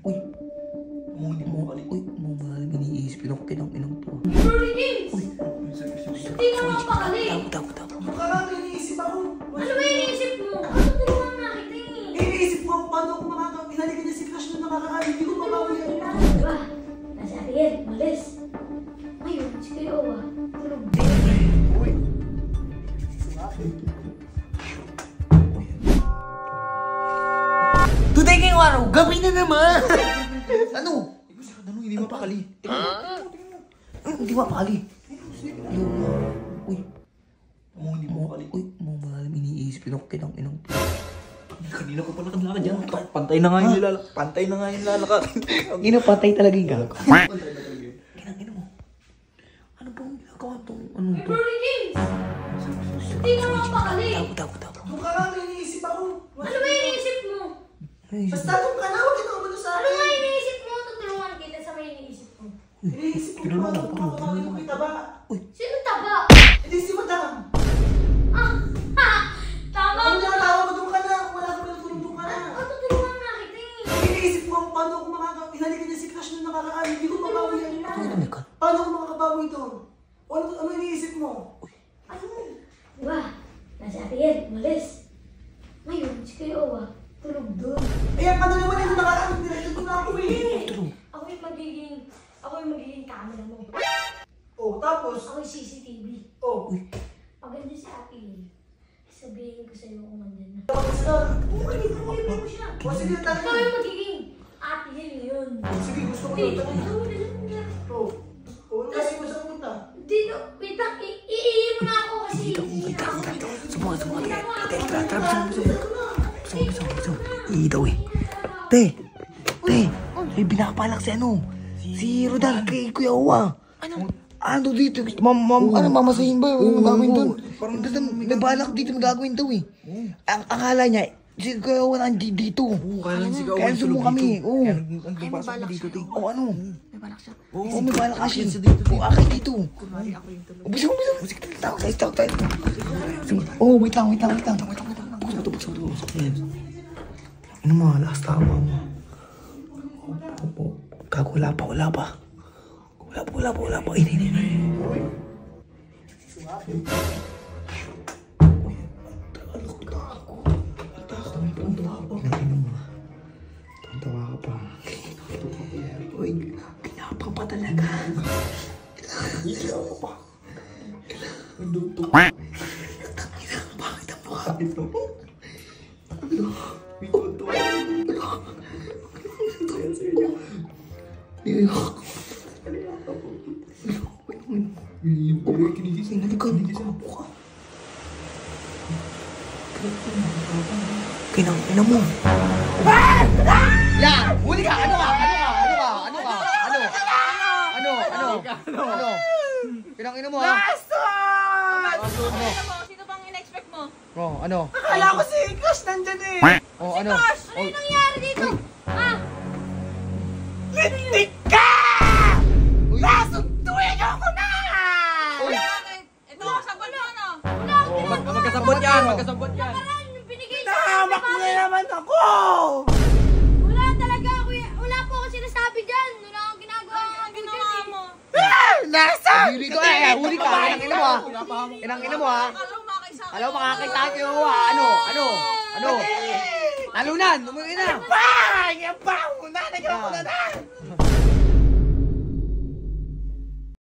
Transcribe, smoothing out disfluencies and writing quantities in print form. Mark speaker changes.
Speaker 1: Uy! Hindi mo makalit. Uy, malalim iniisip. Pinang to.
Speaker 2: James!
Speaker 1: Uy!
Speaker 2: Hindi ka mapakali!
Speaker 1: Tapo.
Speaker 3: Baka iniisip ako.
Speaker 2: Ano ba iniisip mo? Ano tulungan na kita eh?
Speaker 3: Iniisip ko paano ako hinalikan niya si Crush nung nakakaali. Hindi ko mabawi yan.
Speaker 2: Diba? Nasa atin, malis. Ngayon, si Kuya Owa. Tulog.
Speaker 3: Uy!
Speaker 1: Today ngayong araw, gabi na naman! Ano?
Speaker 3: Hindi mapakali.
Speaker 1: Hindi mapakali. Uy!
Speaker 3: Hindi mo mapakali.
Speaker 1: Uy, malalim iniisip. Pinang to.
Speaker 3: Kanina ko pala kadlakad dyan. Pantay na nga yung lalakad. Pantay na nga yung lalakad.
Speaker 1: Ginapatay talaga yung gago.
Speaker 3: Pantay na talaga yun.
Speaker 1: Ginagino mo. Ano bang ginagawa tong ano to?
Speaker 2: Brody James! Hindi ka mapakali!
Speaker 1: Tapo.
Speaker 3: Mukha nga iniisip ako.
Speaker 2: Ano ba iniisip mo?
Speaker 3: Basta kung ka na, huwag ito umano sa
Speaker 2: Ano
Speaker 3: akin.
Speaker 2: nga iniisip mo? Tutulungan kita sa may iniisip mo.
Speaker 3: Iniisip ko paano ako makakawin mo kita ba?
Speaker 2: Sino taba?
Speaker 3: Hindi si Madam.
Speaker 2: Ah! Ha! Tama
Speaker 3: Ano
Speaker 2: ka!
Speaker 3: na tawa mo doon ka na? Kung wala ka pa natulog ka na.
Speaker 2: Tutulungan na kita eh.
Speaker 3: Iniisip ko paano ako hinalikan niya si Crush nung nakakaali. Hindi ko mabawi yan.
Speaker 1: Ano?
Speaker 3: Paano ako makakabawi doon? Ano iniisip mo?
Speaker 2: Ano? Diba? Nasa atin, malis. Ngayon, si Kuya Owa. Tulog doon.
Speaker 3: Ayan ka na naman yung nakakaali. Direkto ko na ako eh.
Speaker 2: Ako yung magiging camera mo.
Speaker 3: Oh, tapos?
Speaker 2: Ako yung CCTV.
Speaker 3: Oh.
Speaker 2: Pag andun si Ate Lily, sabihin ko sa'yo kung andun na.
Speaker 3: Tapos na.
Speaker 2: Hindi mo siya.
Speaker 3: O sige,
Speaker 2: Ikaw
Speaker 3: tayo.
Speaker 2: yung magiging Ate Lily yun.
Speaker 3: Sige, gusto ko
Speaker 2: Hindi,
Speaker 3: na.
Speaker 2: ikaw na.
Speaker 3: Oh. Oh, kasi mo sa punta.
Speaker 2: Dito, wait lang, iihi mo na ako kasi.
Speaker 1: Itaw eh. Te! May binakapalak si ano? Si Rodal kay Kuya Owa. Ano dito? Mamasahin ba? Ano gagawin doon? May balak dito may gagawin daw eh. Ang akala niya, si Kuya Owa nandiyan dito. Kaya sumo kami. Oo.
Speaker 2: Ay, may balak siya.
Speaker 1: O ano?
Speaker 2: May balak siya.
Speaker 1: Oo, may balak kasi. O akin dito. Bisa. Tayo. Oh, wait lang. Buksan mo. Ano mo, last tawa mo. Gago, wala pa. Wala pa. Ini. Tawa ka pa. Uy, pinapa pa talaga. Bakit ang mukha ito? Kinang mo. Yan! Huli ka! Ano? Kinang mo ha?
Speaker 4: Sino bang in-expect mo?
Speaker 1: Oh, ano?
Speaker 3: Akala ko si Crush nandyan eh.
Speaker 1: Oh, ano?
Speaker 2: Ano yung nangyari dito? Ha?
Speaker 3: Lintik ka! Nasuntuin ako na!
Speaker 4: Bakit? Ito, sabon mo, ano?
Speaker 2: Wala akong ginagawa.
Speaker 1: Magkasabot yan.
Speaker 2: Nakaraan, yung binigay sa
Speaker 3: Nahamak mo na naman ako!
Speaker 2: Wala talaga ako. Wala po ako sinasabi dyan. Wala akong ginagawa.
Speaker 4: Ang ginawa mo?
Speaker 3: Nasa!
Speaker 1: Huli ka! Huli ka! Inang ina mo ha?
Speaker 4: Akala mo makakisa ka.
Speaker 1: Alam mo, makakita kayo ha? Ano? Talunan! Umuwi na!
Speaker 3: Bang! Yung bang! Unanay ka na!